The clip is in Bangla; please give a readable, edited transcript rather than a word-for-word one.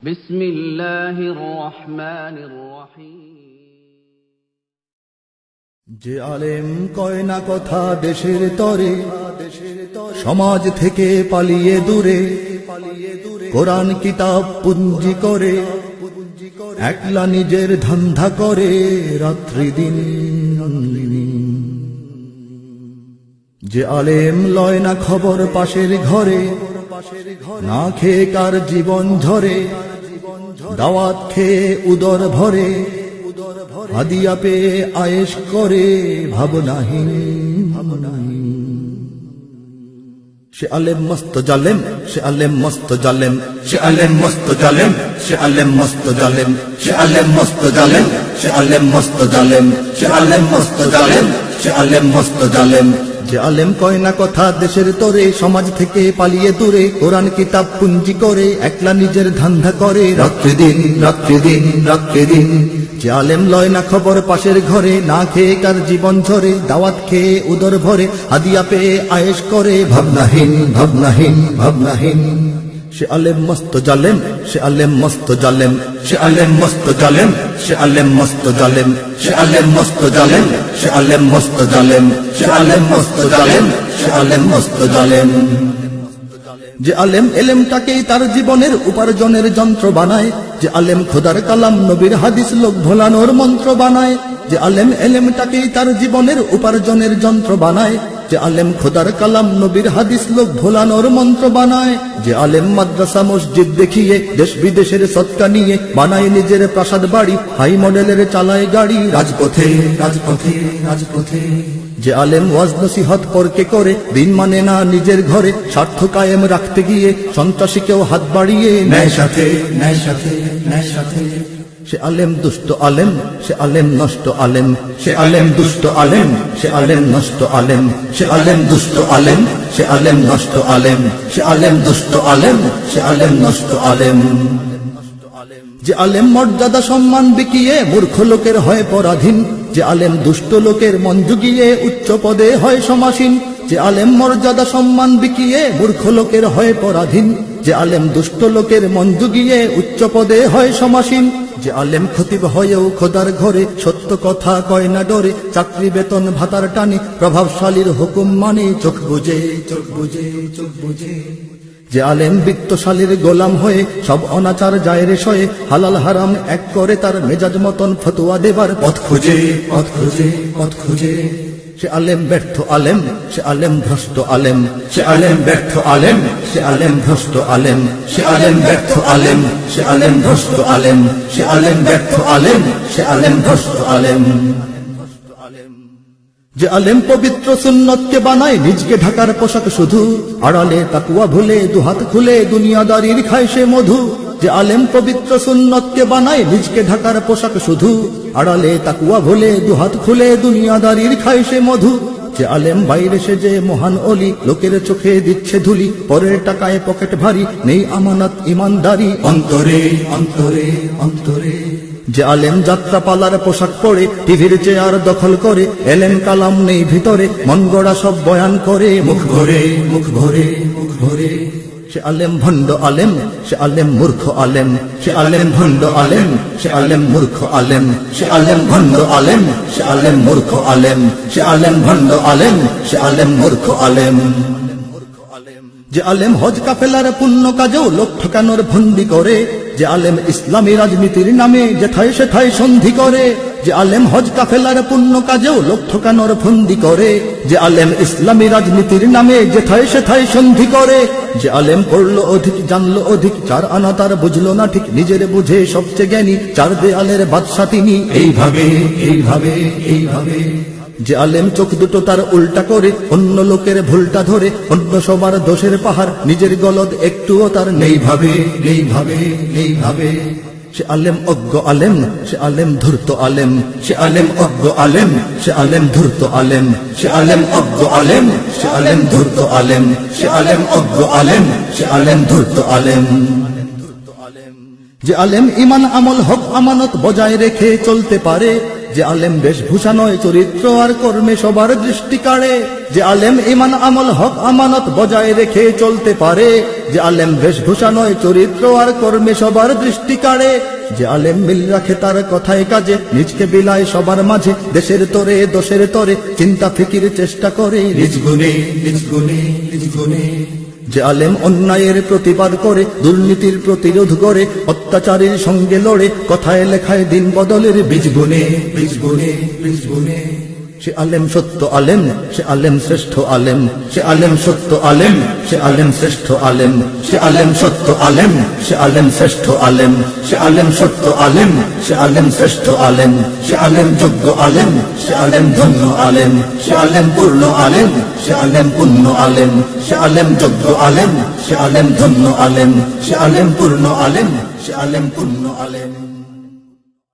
বিসমিল্লাহির রহমানির রহিম। যে আলেম কয় না কথা দেশের তরে, সমাজ থেকে পালিয়ে দূরে, কোরআন কিতাব পুঞ্জি করে, একলা নিজের ধান্ধা করে রাত্রি দিন। যে আলেম লয় না খবর পাশের ঘরে, না খেয়ে কার জীবন ঝরে, দাওয়াত খেয়ে উদর ভরে, হাদিয়া পেয়ে আয়েশ করে ভাবনাহীন। সে আলেম মস্ত জালেম, সে আলেম মস্ত জালেম, সে আলেম মস্ত জালেম, সে আলেম মস্ত জালেম, সে আলেম মস্ত জালেম, সে আলেম মস্ত জালেম, সে আলেম মস্ত জালেম, সে আলেম মস্ত জালেম। যে আলেম কয় না কথা দেশের তরে, সমাজ থেকে পালিয়ে দূরে, কোরআন কিতাব পুঞ্জি করে, একলা নিজের ধান্ধা করে রাত্রি দিন, রাত্রি দিন, রাত্রি দিন। যে আলেম লয় না খবর পাশের ঘরে, না খেয়ে কার জীবন ঝরে, দাওয়াত খেয়ে উদর ভরে, হাদিয়া পেয়ে আয়েশ করে ভাবনাহীন, ভাবনাহীন, ভাবনাহীন। সে আলেম মস্ত জালেম, সে আলেম মস্ত জালেম, সে আলেম মস্ত জালেম, সে আলেম মস্ত জালেম, সে আলেম মস্ত জালেম, সে আলেম মস্ত জালেম, সে আলেম মস্ত জালেম, সে আলেম মস্ত জালেম। যে আলেম এলেমটাকেই তার জীবনের উপার্জনের যন্ত্র বানায়, যে আলেম খোদার কালাম নবীর হাদিস লোক ভোলানোর মন্ত্র বানায়, যে আলেম এলেমটাকেই তার জীবনের উপার্জনের যন্ত্র বানায়, যে আলেম খোদার কালাম নবীর হাদিস লোক ভোলানোর মন্ত্র বানায়, যে আলেম মাদ্রাসা মসজিদ দেখিয়ে দেশ বিদেশের সৎকা নিয়ে বানায় নিজের প্রাসাদ বাড়ি, হাই মডেলের চালায় গাড়ি রাজপথে, রাজপথে, রাজপথে। যে আলেম ওয়াজ নসিহত পরকে করে, দিন মানে না নিজের ঘরে, স্বার্থ কায়েম রাখতে গিয়ে সন্ত্রাসীকেও হাত বাড়িয়ে ন্যায় সাথে, ন্যায় সাথে, ন্যায় সাথে। সে আলেম দুষ্ট আলেম, সে আলেম নষ্ট আলেম, সে আলেম দুষ্ট আলেম, সে আলেম নষ্ট আলেম, সে আলেম দুষ্ট আলেম, সে আলেম নষ্ট আলেম, সে আলেম দুষ্ট আলেম, সে আলেম নষ্ট আলেম। যে আলেম মর্যাদা সম্মান বিকিয়ে মূর্খ লোকের হয় পরাধীন, যে আলেম দুষ্ট লোকের মন জুগিয়ে উচ্চ পদে হয় সমাসীন, যে আলেম মর্যাদা সম্মান বিকিয়ে মূর্খ লোকের হয় পরাধীন, যে আলেম দুষ্ট লোকের মন জুগিয়ে উচ্চ পদে হয় সমাসীন। যে আলেম খতিব হয়েও খোদার ঘরে, সত্য কথা কয় না ডরে, চাকরি বেতন ভাতার টানে, প্রভাবশালীর হুকুম মানে চোখ বুঝে, চোখ বুঝে, চোখ বুঝে। যে আলেম বিত্তশালীর গোলাম হয়ে সব অনাচার যায় রে সয়ে, হালাল হারাম এক করে তার মেজাজ মতন ফতোয়া দেবার পথ খুঁজে, পথ খুঁজে, পথ খুঁজে। সে আলেম ব্যর্থ আলেম, সে আলেম ভ্রষ্ট আলেম, সে আলেম ব্যর্থ আলেম, সে আলেম ভ্রষ্ট আলেম, সে আলেম ব্যর্থ আলেম, সে আলেম ভ্রষ্ট আলেম, সে আলেম ব্যর্থ আলেম, সে আলেম ভ্রষ্ট আলেম। যে আলেম পবিত্র সুন্নতকে বানায় নিজকে ঢাকার পোশাক শুধু, আড়ালে তাকওয়া ভুলে দুহাত খুলে দুনিয়াদারির খায় সে মধু। যে আলেম পবিত্র সুন্নতকে বানায় নিজকে ঢাকার পোশাক শুধু, আড়ালে তাকওয়া ভুলে দুহাত খুলে দুনিয়াদারির খায় সে মধু। যে আলেম বাইরে সে যে মহান অলি, লোকের চোখে দিচ্ছে ধুলি, পরের টাকায় পকেট ভারী, নেই আমানত ইমানদারি অন্তরে, অন্তরে, অন্তরে। যে আলেম যাত্রা পালার পোশাক পরে টিভির চেয়ার দখল করে, এলেম কালাম নেই ভিতরে, মন গড়া সব বয়ান করে মুখ ভরে, মুখ ভরে, মুখ ভরে। সে আলেম ভণ্ড আলেম, সে আলেম মূর্খ আলেম, সে আলেম ভণ্ড আলেম, সে আলেম মূর্খ আলেম, সে আলেম ভণ্ড আলেম, সে আলেম মূর্খ আলেম, সে আলেম ভণ্ড আলেম, সে আলেম মূর্খ আলেম। যে আলেম হজ কাফেলার পুণ্য কাজেও লোক ঠকানোর ভন্ডি করে, যে আলেম ইসলামী রাজনীতির নামে যেথায় সেথায় সন্ধি করে, যে আলেম হজ কাফেলার পুণ্য কাজেও লোক ঠকানোর ফন্দি করে, যে আলেম ইসলামী রাজনীতির নামে যেথায় সেথায় সন্ধি করে। যে আলেম পড়লো অধিক জানলো অধিক, চার আনা তার বুঝলো না ঠিক, নিজের বুঝে সবচেয়ে জ্ঞানী, চার দেয়ালের বাদশা তিনি এইভাবে, এইভাবে, এইভাবে। যে আলেম চোখ দুটো তার উল্টা করে, অন্য লোকের ভুলটা ধরে, অন্য সবার দোষের পাহাড়, নিজের গলদ একটুও তার নেই ভাবে, নেই ভাবে, নেই ভাবে। সে আলেম অজ্ঞ আলেম, সে আলেম ধূর্ত আলেম, সে আলেম অজ্ঞ আলেম, সে আলেম ধূর্ত আলেম, সে আলেম অজ্ঞ আলেম, সে আলেম ধূর্ত আলেম, সে আলেম অজ্ঞ আলেম, সে আলেম ধূর্ত আলেম। যে আলেম ইমান আমল হক আমানত বজায় রেখে চলতে পারে, যে আলেম বেশভূষা নয় চরিত্র আর কর্মে সবার দৃষ্টি কাড়ে, যে আলেম ঈমান আমল হক আমানত বজায় রেখে চলতে পারে, যে আলেম বেশভূষা নয় চরিত্র আর কর্মে সবার দৃষ্টি কাড়ে, যে আলেম মিল রাখে তার কথায় কাজে, নিজকে বিলায় সবার মাঝে, দেশের তরে দোষের তরে চিন্তা ফিকির চেষ্টা করে নিজ গুণে নিজ গুণে নিজ গুণে। যে আলেম অন্যায়ের প্রতিবাদ করে, দুর্নীতির প্রতিরোধ করে, অত্যাচারীর সঙ্গে লড়ে, কথায় লেখায় দিন বদলের বীজ বুনে বীজ বুনে বীজ বুনে। সে আলেম সত্য আলেম, সে আলেম শ্রেষ্ঠ আলেম, সে আলেম সত্য আলেম, সে আলেম শ্রেষ্ঠ আলেম, সে আলেম সত্য আলেম, সে আলেম শ্রেষ্ঠ আলেম, সে আলেম সত্য আলেম, সে আলেম শ্রেষ্ঠ আলেম, সে আলেম যোগ্য আলেম, সে আলেম ধন্য আলেম, সে আলেম পূর্ণ আলেম, সে আলেম পূর্ণ আলেম, সে আলেম যোগ্য আলেম, সে আলেম ধন্য আলেম, সে আলেম পূর্ণ আলেম, সে আলেম পূর্ণ আলেম।